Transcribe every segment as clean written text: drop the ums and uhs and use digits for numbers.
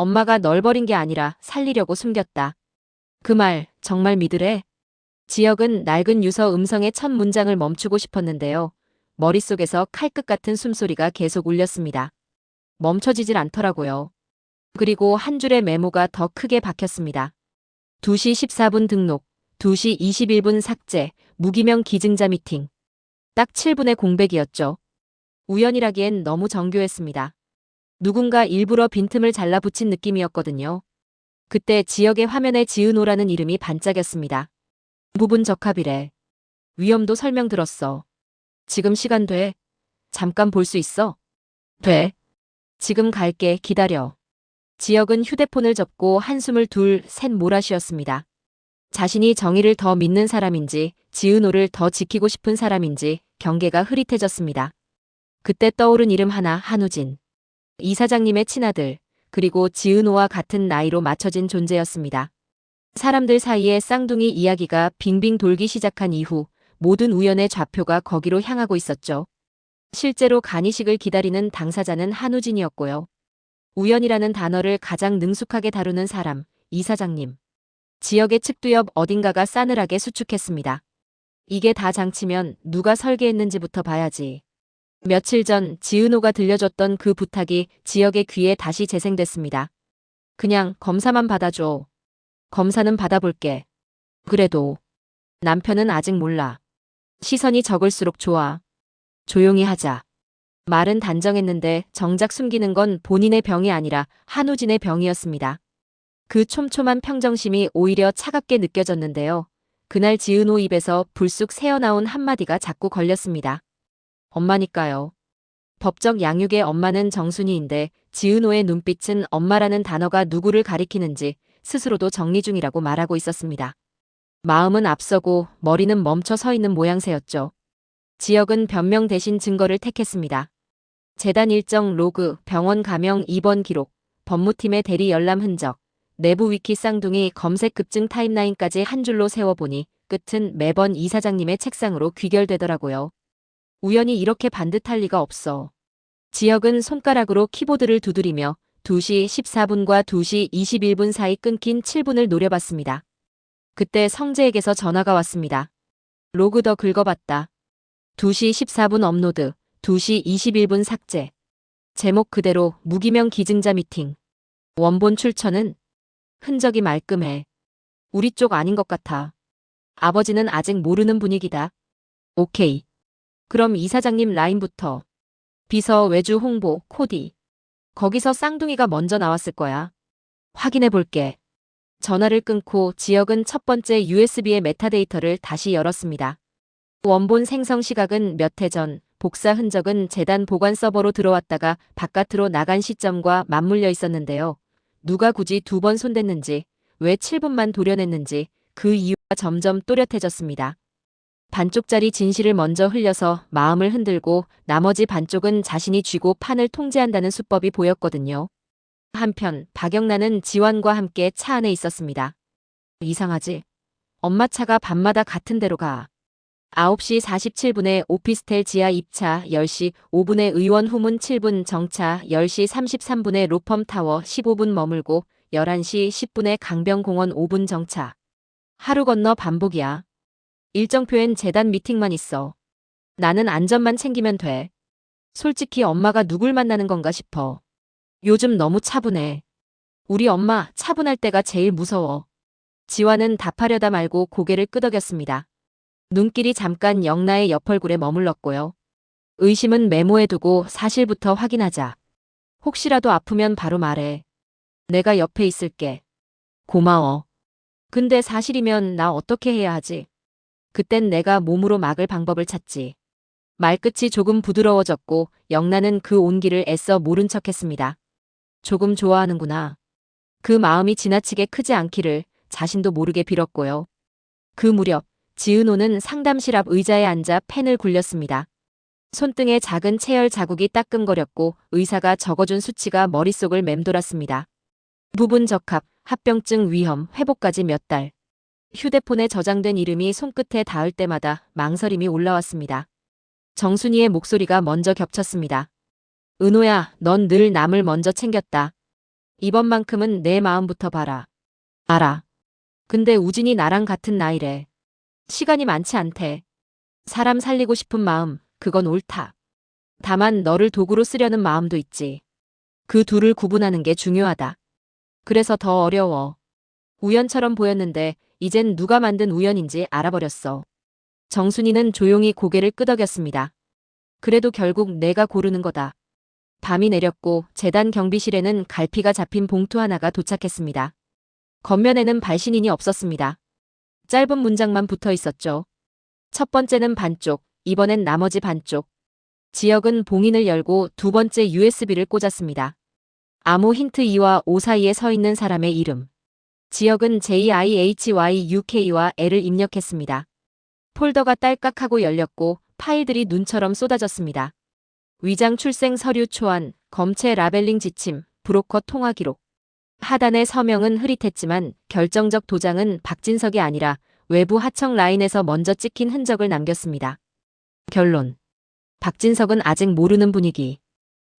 엄마가 널 버린 게 아니라 살리려고 숨겼다. 그 말 정말 믿으래? 지혁은 낡은 유서 음성의 첫 문장을 멈추고 싶었는데요. 머릿속에서 칼끝 같은 숨소리가 계속 울렸습니다. 멈춰지질 않더라고요. 그리고 한 줄의 메모가 더 크게 박혔습니다. 2시 14분 등록, 2시 21분 삭제, 무기명 기증자 미팅. 딱 7분의 공백이었죠. 우연이라기엔 너무 정교했습니다. 누군가 일부러 빈틈을 잘라 붙인 느낌이었거든요. 그때 지역의 화면에 지은호라는 이름이 반짝였습니다. 부분 적합이래. 위험도 설명 들었어. 지금 시간 돼? 잠깐 볼 수 있어? 돼. 지금 갈게. 기다려. 지역은 휴대폰을 접고 한숨을 둘, 셋 몰아쉬었습니다. 자신이 정의를 더 믿는 사람인지, 지은호를 더 지키고 싶은 사람인지 경계가 흐릿해졌습니다. 그때 떠오른 이름 하나, 한우진. 이사장님의 친아들, 그리고 지은호와 같은 나이로 맞춰진 존재였습니다. 사람들 사이에 쌍둥이 이야기가 빙빙 돌기 시작한 이후 모든 우연의 좌표가 거기로 향하고 있었죠. 실제로 간이식을 기다리는 당사자는 한우진이었고요. 우연이라는 단어를 가장 능숙하게 다루는 사람, 이사장님. 지역의 측두 옆 어딘가가 싸늘하게 수축했습니다. 이게 다 장치면 누가 설계했는지부터 봐야지. 며칠 전 지은호가 들려줬던 그 부탁이 지역의 귀에 다시 재생됐습니다. 그냥 검사만 받아줘. 검사는 받아볼게. 그래도 남편은 아직 몰라. 시선이 적을수록 좋아. 조용히 하자. 말은 단정했는데 정작 숨기는 건 본인의 병이 아니라 한우진의 병이었습니다. 그 촘촘한 평정심이 오히려 차갑게 느껴졌는데요. 그날 지은호 입에서 불쑥 새어나온 한마디가 자꾸 걸렸습니다. 엄마니까요. 법적 양육의 엄마는 정순이인데 지은호의 눈빛은 엄마라는 단어가 누구를 가리키는지 스스로도 정리 중이라고 말하고 있었습니다. 마음은 앞서고 머리는 멈춰 서 있는 모양새였죠. 지역은 변명 대신 증거를 택했습니다. 재단 일정 로그, 병원 가명 입원 기록, 법무팀의 대리 열람 흔적, 내부 위키 쌍둥이 검색 급증 타임라인까지 한 줄로 세워보니 끝은 매번 이사장님의 책상으로 귀결되더라고요. 우연히 이렇게 반듯할 리가 없어. 지역은 손가락으로 키보드를 두드리며 2시 14분과 2시 21분 사이 끊긴 7분을 노려봤습니다. 그때 성재에게서 전화가 왔습니다. 로그 더 긁어봤다. 2시 14분 업로드, 2시 21분 삭제. 제목 그대로 무기명 기증자 미팅. 원본 출처는? 흔적이 말끔해. 우리 쪽 아닌 것 같아. 아버지는 아직 모르는 분위기다. 오케이. 그럼 이사장님 라인부터. 비서 외주 홍보, 코디. 거기서 쌍둥이가 먼저 나왔을 거야. 확인해 볼게. 전화를 끊고 지역은 첫 번째 USB의 메타데이터를 다시 열었습니다. 원본 생성 시각은 몇 해 전, 복사 흔적은 재단 보관 서버로 들어왔다가 바깥으로 나간 시점과 맞물려 있었는데요. 누가 굳이 2번 손댔는지, 왜 7분만 도려냈는지 그 이유가 점점 또렷해졌습니다. 반쪽짜리 진실을 먼저 흘려서 마음을 흔들고 나머지 반쪽은 자신이 쥐고 판을 통제한다는 수법이 보였거든요. 한편 박영란은 지환과 함께 차 안에 있었습니다. 이상하지? 엄마 차가 밤마다 같은 데로 가. 9시 47분에 오피스텔 지하 입차, 10시 5분에 의원 후문 7분 정차, 10시 33분에 로펌 타워 15분 머물고 11시 10분에 강변공원 5분 정차. 하루 건너 반복이야. 일정표엔 재단 미팅만 있어. 나는 안전만 챙기면 돼. 솔직히 엄마가 누굴 만나는 건가 싶어. 요즘 너무 차분해. 우리 엄마 차분할 때가 제일 무서워. 지환은 답하려다 말고 고개를 끄덕였습니다. 눈길이 잠깐 영나의 옆 얼굴에 머물렀고요. 의심은 메모해 두고 사실부터 확인하자. 혹시라도 아프면 바로 말해. 내가 옆에 있을게. 고마워. 근데 사실이면 나 어떻게 해야 하지? 그땐 내가 몸으로 막을 방법을 찾지. 말끝이 조금 부드러워졌고 영란은 그 온기를 애써 모른 척했습니다. 조금 좋아하는구나. 그 마음이 지나치게 크지 않기를 자신도 모르게 빌었고요. 그 무렵 지은호는 상담실 앞 의자에 앉아 펜을 굴렸습니다. 손등에 작은 체열 자국이 따끔거렸고 의사가 적어준 수치가 머릿속을 맴돌았습니다. 부분 적합, 합병증 위험, 회복까지 몇 달. 휴대폰에 저장된 이름이 손끝에 닿을 때마다 망설임이 올라왔습니다. 정순이의 목소리가 먼저 겹쳤습니다. 은호야, 넌 늘 남을 먼저 챙겼다. 이번만큼은 내 마음부터 봐라. 알아. 근데 우진이 나랑 같은 나이래. 시간이 많지 않대. 사람 살리고 싶은 마음, 그건 옳다. 다만 너를 도구로 쓰려는 마음도 있지. 그 둘을 구분하는 게 중요하다. 그래서 더 어려워. 우연처럼 보였는데 이젠 누가 만든 우연인지 알아버렸어. 정순이는 조용히 고개를 끄덕였습니다. 그래도 결국 내가 고르는 거다. 밤이 내렸고 재단 경비실에는 갈피가 잡힌 봉투 하나가 도착했습니다. 겉면에는 발신인이 없었습니다. 짧은 문장만 붙어 있었죠. 첫 번째는 반쪽, 이번엔 나머지 반쪽. 지역은 봉인을 열고 두 번째 USB를 꽂았습니다. 아무 힌트 2와 5 사이에 서 있는 사람의 이름. 지역은 JIHYUK와 L을 입력했습니다. 폴더가 딸깍하고 열렸고 파일들이 눈처럼 쏟아졌습니다. 위장 출생 서류 초안, 검체 라벨링 지침, 브로커 통화 기록. 하단의 서명은 흐릿했지만 결정적 도장은 박진석이 아니라 외부 하청 라인에서 먼저 찍힌 흔적을 남겼습니다. 결론. 박진석은 아직 모르는 분위기.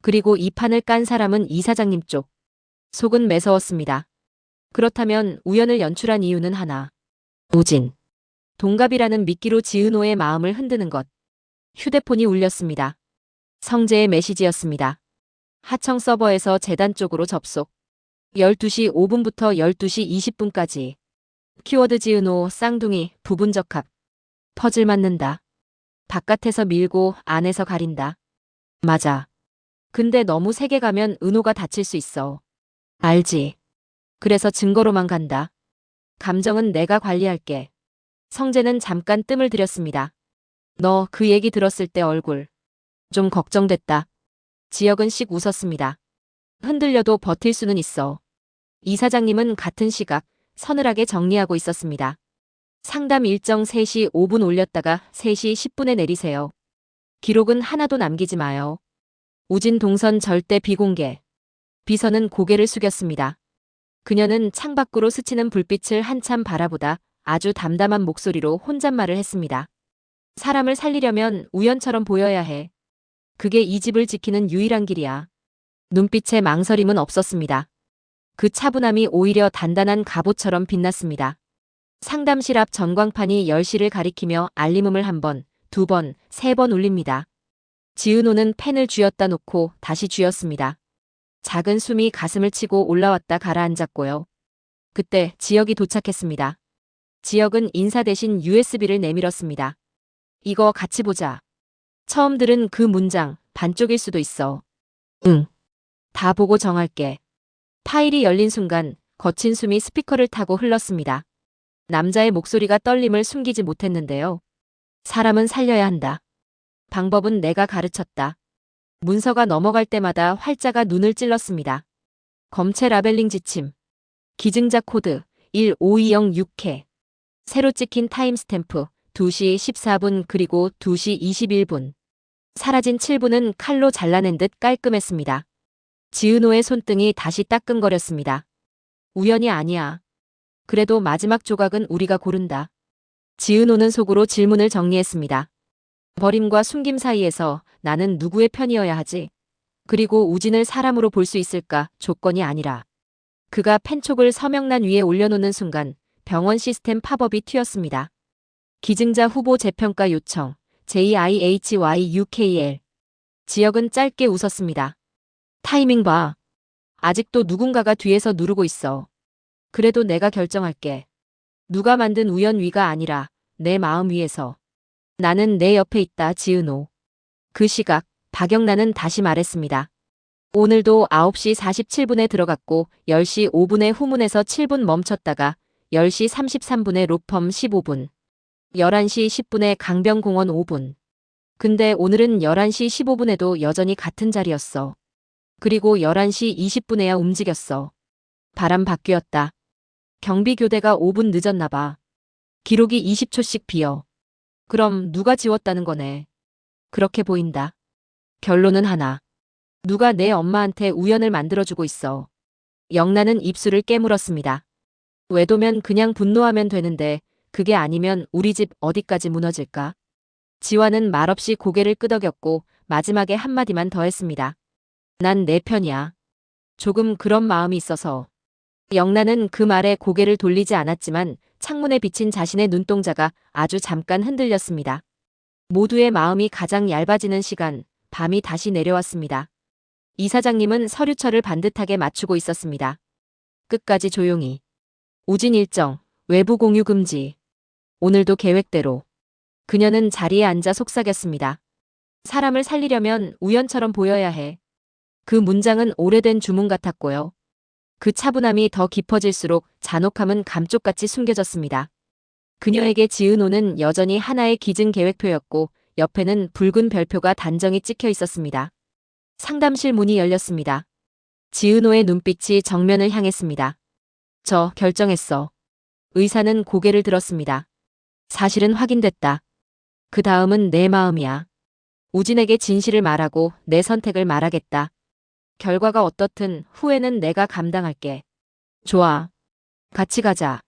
그리고 이 판을 깐 사람은 이사장님 쪽. 속은 매서웠습니다. 그렇다면 우연을 연출한 이유는 하나. 우진. 동갑이라는 미끼로 지은호의 마음을 흔드는 것. 휴대폰이 울렸습니다. 성재의 메시지였습니다. 하청 서버에서 재단 쪽으로 접속. 12시 5분부터 12시 20분까지. 키워드 지은호, 쌍둥이, 부분적합. 퍼즐 맞는다. 바깥에서 밀고 안에서 가린다. 맞아. 근데 너무 세게 가면 은호가 다칠 수 있어. 알지. 그래서 증거로만 간다. 감정은 내가 관리할게. 성재는 잠깐 뜸을 들였습니다. 너 그 얘기 들었을 때 얼굴. 좀 걱정됐다. 지역은 씩 웃었습니다. 흔들려도 버틸 수는 있어. 이사장님은 같은 시각, 서늘하게 정리하고 있었습니다. 상담 일정 3시 5분 올렸다가 3시 10분에 내리세요. 기록은 하나도 남기지 마요. 우진 동선 절대 비공개. 비서는 고개를 숙였습니다. 그녀는 창밖으로 스치는 불빛을 한참 바라보다 아주 담담한 목소리로 혼잣말을 했습니다. 사람을 살리려면 우연처럼 보여야 해. 그게 이 집을 지키는 유일한 길이야. 눈빛에 망설임은 없었습니다. 그 차분함이 오히려 단단한 갑옷처럼 빛났습니다. 상담실 앞 전광판이 10시를 가리키며 알림음을 1번, 2번, 3번 울립니다. 지은호는 펜을 쥐었다 놓고 다시 쥐었습니다. 작은 숨이 가슴을 치고 올라왔다 가라앉았고요. 그때 지역이 도착했습니다. 지역은 인사 대신 USB를 내밀었습니다. 이거 같이 보자. 처음 들은 그 문장, 반쪽일 수도 있어. 응. 다 보고 정할게. 파일이 열린 순간 거친 숨이 스피커를 타고 흘렀습니다. 남자의 목소리가 떨림을 숨기지 못했는데요. 사람은 살려야 한다. 방법은 내가 가르쳤다. 문서가 넘어갈 때마다 활자가 눈을 찔렀습니다. 검체 라벨링 지침. 기증자 코드 15206회. 새로 찍힌 타임스탬프 2시 14분 그리고 2시 21분. 사라진 7분은 칼로 잘라낸 듯 깔끔했습니다. 지은호의 손등이 다시 따끔거렸습니다. 우연이 아니야. 그래도 마지막 조각은 우리가 고른다. 지은호는 속으로 질문을 정리했습니다. 버림과 숨김 사이에서 나는 누구의 편이어야 하지? 그리고 우진을 사람으로 볼 수 있을까? 조건이 아니라. 그가 펜촉을 서명란 위에 올려놓는 순간 병원 시스템 팝업이 튀었습니다. 기증자 후보 재평가 요청 JIHYUKL. 지역은 짧게 웃었습니다. 타이밍 봐. 아직도 누군가가 뒤에서 누르고 있어. 그래도 내가 결정할게. 누가 만든 우연 위가 아니라 내 마음 위에서. 나는 내 옆에 있다, 지은호. 그 시각, 박영란은 다시 말했습니다. 오늘도 9시 47분에 들어갔고 10시 5분에 후문에서 7분 멈췄다가 10시 33분에 로펌 15분. 11시 10분에 강변공원 5분. 근데 오늘은 11시 15분에도 여전히 같은 자리였어. 그리고 11시 20분에야 움직였어. 바람 바뀌었다. 경비교대가 5분 늦었나 봐. 기록이 20초씩 비어. 그럼 누가 지웠다는 거네. 그렇게 보인다. 결론은 하나. 누가 내 엄마한테 우연을 만들어주고 있어. 영란은 입술을 깨물었습니다. 외도면 그냥 분노하면 되는데 그게 아니면 우리 집 어디까지 무너질까? 지화는 말없이 고개를 끄덕였고 마지막에 한마디만 더 했습니다. 난 내 편이야. 조금 그런 마음이 있어서. 영란은 그 말에 고개를 돌리지 않았지만 창문에 비친 자신의 눈동자가 아주 잠깐 흔들렸습니다. 모두의 마음이 가장 얇아지는 시간, 밤이 다시 내려왔습니다. 이사장님은 서류철을 반듯하게 맞추고 있었습니다. 끝까지 조용히. 우진 일정, 외부 공유 금지. 오늘도 계획대로. 그녀는 자리에 앉아 속삭였습니다. 사람을 살리려면 우연처럼 보여야 해. 그 문장은 오래된 주문 같았고요. 그 차분함이 더 깊어질수록 잔혹함은 감쪽같이 숨겨졌습니다. 그녀에게 지은호는 여전히 하나의 기증 계획표였고 옆에는 붉은 별표가 단정히 찍혀 있었습니다. 상담실 문이 열렸습니다. 지은호의 눈빛이 정면을 향했습니다. 저 결정했어. 의사는 고개를 들었습니다. 사실은 확인됐다. 그 다음은 내 마음이야. 우진에게 진실을 말하고 내 선택을 말하겠다. 결과가 어떻든 후회는 내가 감당할게. 좋아. 같이 가자.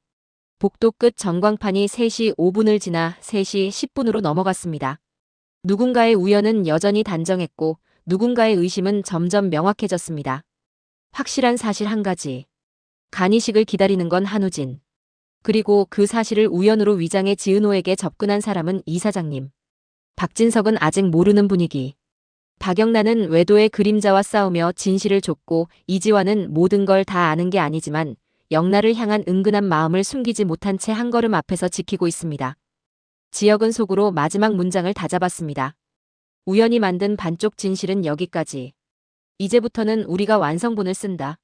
복도 끝 전광판이 3시 5분을 지나 3시 10분으로 넘어갔습니다. 누군가의 우연은 여전히 단정했고 누군가의 의심은 점점 명확해졌습니다. 확실한 사실 한 가지. 간이식을 기다리는 건 한우진. 그리고 그 사실을 우연으로 위장해 지은호에게 접근한 사람은 이사장님. 박진석은 아직 모르는 분위기. 박영란은 외도의 그림자와 싸우며 진실을 줬고 이지화는 모든 걸 다 아는 게 아니지만 영란을 향한 은근한 마음을 숨기지 못한 채 한 걸음 앞에서 지키고 있습니다. 지혁은 속으로 마지막 문장을 다잡았습니다. 우연히 만든 반쪽 진실은 여기까지. 이제부터는 우리가 완성본을 쓴다.